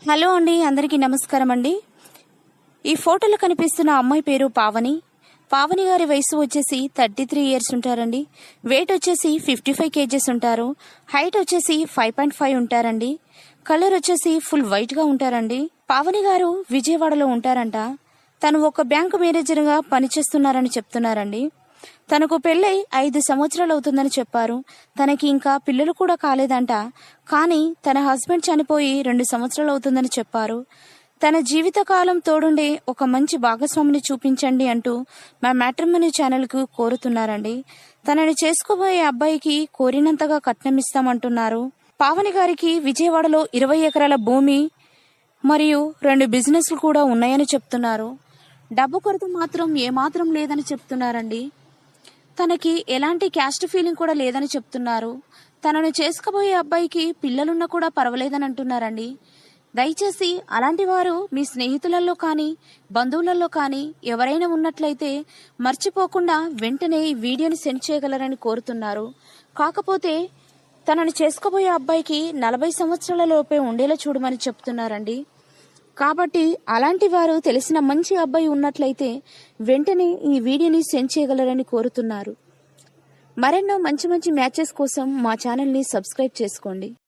Hello అండి, అందరికీ నమస్కారం అండి. ఈ ఫోటోలో కనిపిస్తున్న అమ్మాయి పేరు పావని. పావని గారి వయసు వచ్చేసి 33 ఇయర్స్ ఉంటారండి. వెయిట్ వచ్చేసి 55 కేజెస్ ఉంటారు. హైట్ వచ్చేసి 5.5 ఉంటారండి. కలర్ వచ్చేసి ఫుల్ వైట్ గా ఉంటారండి. పావని గారు విజయవాడలో ఉంటారంట. తను ఒక బ్యాంకు మేనేజర్ గా పనిచేస్తున్నారని చెప్తున్నారండి. తనకు పెళ్ళై 5 సంవత్సరాలు అవుతుందని చెప్పారు. తనకి ఇంకా పిల్లలు కూడా కాలేదంట. కానీ తన హస్బెండ్ చనిపోయి 2 సంవత్సరాలు అవుతుందని చెప్పారు. తన జీవితకాలం తోడుండే ఒక మంచి భాగస్వామిని చూపించండి అంటూ మా మ్యాట్రిమోనీ ఛానల్ కు కోరుతున్నారండి. తనని చేసుకోబోయే అబ్బాయికి కోరినంతగా కట్నం ఇస్తామంటున్నారు. పావని గారికి విజయవాడలో 20 ఎకరాల భూమి మరియు 2 బిజినెస్లు కూడా ఉన్నాయని చెప్తున్నారు. డబ్బు కొరత మాత్రం ఏమాత్రం లేదని చెప్తున్నారండి. తనకి ఎలాంటి క్యాస్ట్ ఫీలింగ్ కూడా లేదని చెప్తున్నారు. తనను చేసుకోబోయే అబ్బాయికి పిల్లలున్నా కూడా పర్వాలేదని అంటున్నారండి. దయచేసి అలాంటి వారు మీ స్నేహితులలో కానీ బంధువులలో కానీ ఎవరైనా ఉన్నట్లయితే మర్చిపోకుండా వెంటనే ఈ వీడియోని సెండ్ చేయగలరని కోరుతున్నారు. కాకపోతే తనను చేసుకోబోయే అబ్బాయికి 40 సంవత్సరాల లోపే ఉండేలా చూడమని చెప్తున్నారండి. కాబట్టి అలాంటి వారు తెలిసిన మంచి అబ్బాయి ఉన్నట్లయితే వెంటనే ఈ వీడియోని సెండ్ చేయగలరని కోరుతున్నారు. మరెన్నో మంచి మంచి మ్యాచెస్ కోసం మా ఛానల్ని సబ్స్క్రైబ్ చేసుకోండి.